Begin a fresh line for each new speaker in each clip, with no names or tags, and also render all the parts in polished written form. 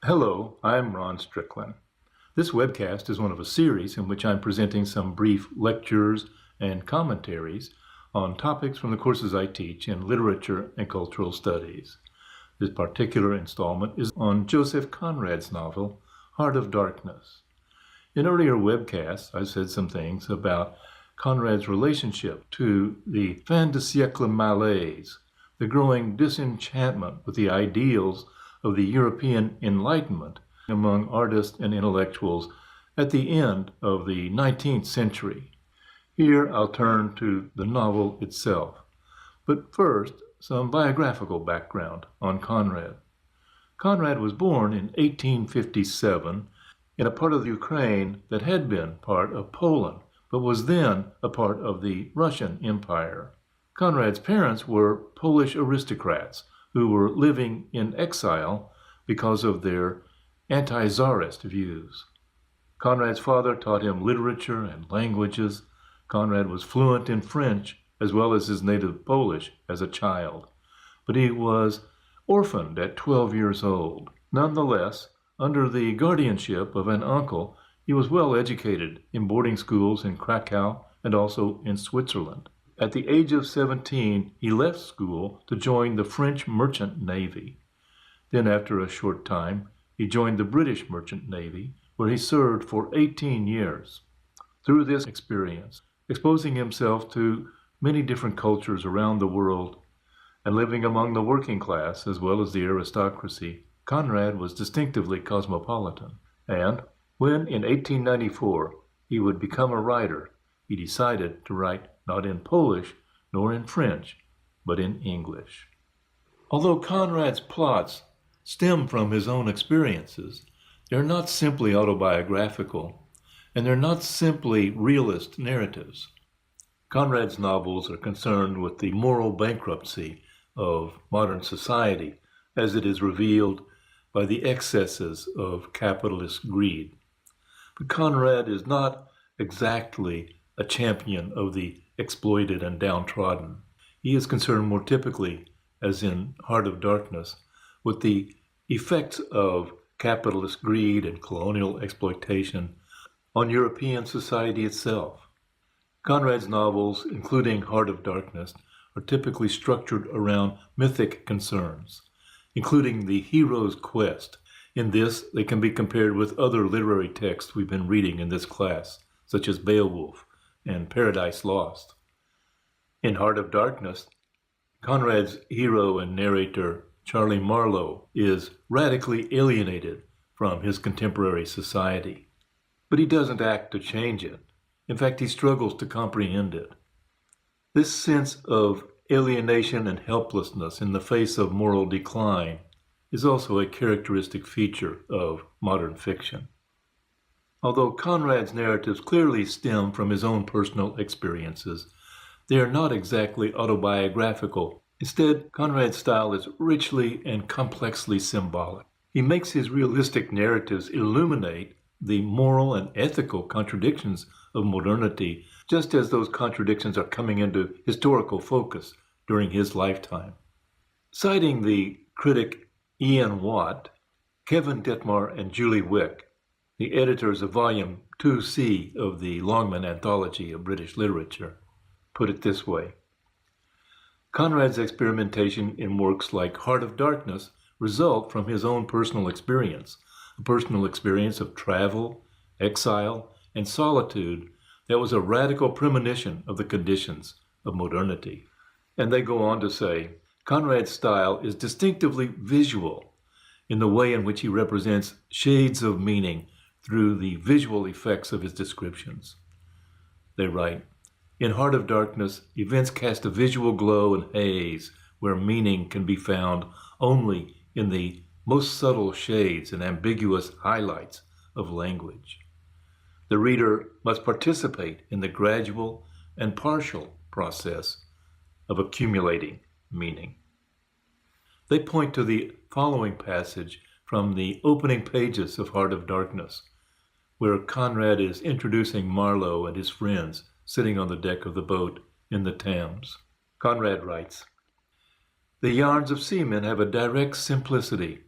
Hello, I'm Ron Strickland. This webcast is one of a series in which I'm presenting some brief lectures and commentaries on topics from the courses I teach in literature and cultural studies. This particular installment is on Joseph Conrad's novel, Heart of Darkness. In earlier webcasts, I said some things about Conrad's relationship to the fin de siècle malaise, the growing disenchantment with the ideals of the European Enlightenment among artists and intellectuals at the end of the 19th century. Here I'll turn to the novel itself. But first, some biographical background on Conrad. Conrad was born in 1857 in a part of Ukraine that had been part of Poland, but was then a part of the Russian Empire. Conrad's parents were Polish aristocrats who were living in exile because of their anti-Tsarist views. Conrad's father taught him literature and languages. Conrad was fluent in French as well as his native Polish as a child, but he was orphaned at 12 years old. Nonetheless, under the guardianship of an uncle, he was well educated in boarding schools in Krakow and also in Switzerland. At the age of 17, he left school to join the French Merchant Navy. Then, after a short time, he joined the British Merchant Navy, where he served for 18 years. Through this experience, exposing himself to many different cultures around the world and living among the working class as well as the aristocracy, Conrad was distinctively cosmopolitan. And when, in 1894, he would become a writer, he decided to write not in Polish nor in French, but in English. Although Conrad's plots stem from his own experiences, they're not simply autobiographical, and they're not simply realist narratives. Conrad's novels are concerned with the moral bankruptcy of modern society as it is revealed by the excesses of capitalist greed. But Conrad is not exactly a champion of the exploited and downtrodden. He is concerned more typically, as in Heart of Darkness, with the effects of capitalist greed and colonial exploitation on European society itself. Conrad's novels, including Heart of Darkness, are typically structured around mythic concerns, including the hero's quest. In this, they can be compared with other literary texts we've been reading in this class, such as Beowulf and Paradise Lost. In Heart of Darkness, Conrad's hero and narrator, Charlie Marlowe, is radically alienated from his contemporary society. But he doesn't act to change it. In fact, he struggles to comprehend it. This sense of alienation and helplessness in the face of moral decline is also a characteristic feature of modern fiction. Although Conrad's narratives clearly stem from his own personal experiences, they are not exactly autobiographical. Instead, Conrad's style is richly and complexly symbolic. He makes his realistic narratives illuminate the moral and ethical contradictions of modernity, just as those contradictions are coming into historical focus during his lifetime. Citing the critic Ian Watt, Kevin Detmar and Julie Wick, the editors of Volume 2C of the Longman Anthology of British Literature, put it this way: Conrad's experimentation in works like Heart of Darkness result from his own personal experience, a personal experience of travel, exile, and solitude that was a radical premonition of the conditions of modernity. And they go on to say, Conrad's style is distinctively visual in the way in which he represents shades of meaning through the visual effects of his descriptions. They write, in Heart of Darkness, events cast a visual glow and haze where meaning can be found only in the most subtle shades and ambiguous highlights of language. The reader must participate in the gradual and partial process of accumulating meaning. They point to the following passage from the opening pages of Heart of Darkness, where Conrad is introducing Marlowe and his friends sitting on the deck of the boat in the Thames. Conrad writes, the yarns of seamen have a direct simplicity.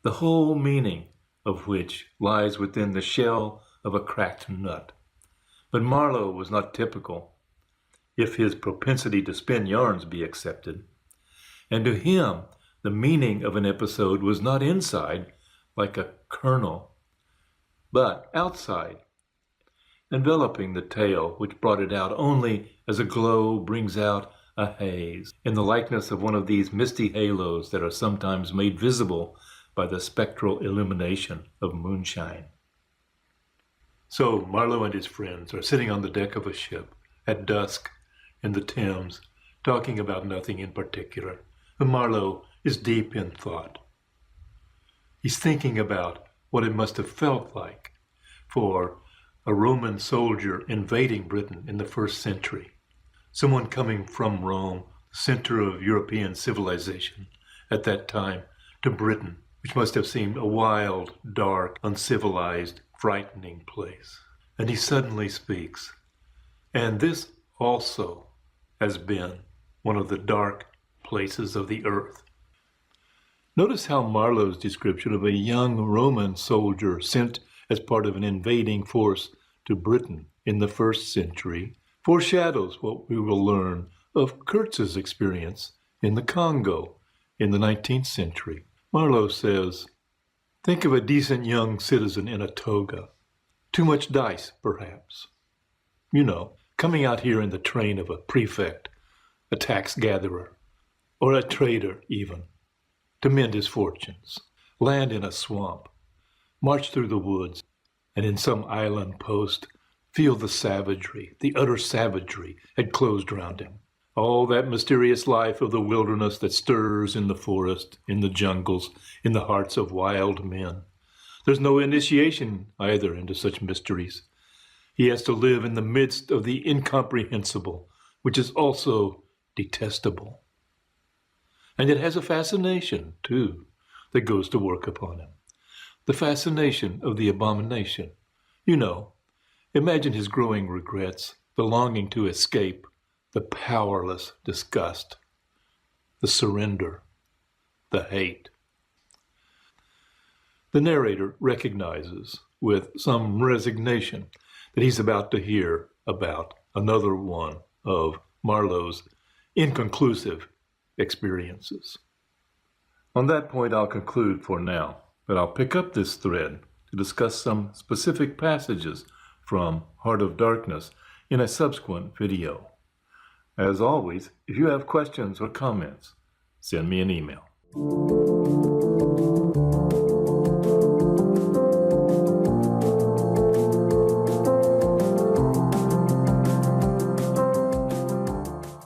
the whole meaning of which lies within the shell of a cracked nut. But Marlowe was not typical, if his propensity to spin yarns be accepted. And to him, the meaning of an episode was not inside, like a kernel, but outside, enveloping the tale which brought it out only as a glow brings out a haze, in the likeness of one of these misty halos that are sometimes made visible by the spectral illumination of moonshine. So Marlowe and his friends are sitting on the deck of a ship at dusk in the Thames, talking about nothing in particular, and Marlowe is deep in thought. He's thinking about what it must have felt like for a Roman soldier invading Britain in the 1st century, someone coming from Rome, center of European civilization at that time, to Britain, which must have seemed a wild, dark, uncivilized, frightening place. And he suddenly speaks, and this also has been one of the dark places of the earth. Notice how Marlowe's description of a young Roman soldier sent as part of an invading force to Britain in the 1st century foreshadows what we will learn of Kurtz's experience in the Congo in the 19th century. Marlowe says, think of a decent young citizen in a toga. Too much dice, perhaps. You know, coming out here in the train of a prefect, a tax gatherer, or a trader even, to mend his fortunes, land in a swamp, march through the woods, and in some island post, feel the savagery, the utter savagery had closed round him. All that mysterious life of the wilderness that stirs in the forest, in the jungles, in the hearts of wild men. There's no initiation either into such mysteries. He has to live in the midst of the incomprehensible, which is also detestable. And it has a fascination, too, that goes to work upon him. The fascination of the abomination. You know, imagine his growing regrets, the longing to escape, the powerless disgust, the surrender, the hate. The narrator recognizes with some resignation that he's about to hear about another one of Marlowe's inconclusive experiences. On that point, I'll conclude for now, but I'll pick up this thread to discuss some specific passages from Heart of Darkness in a subsequent video. As always, if you have questions or comments, send me an email.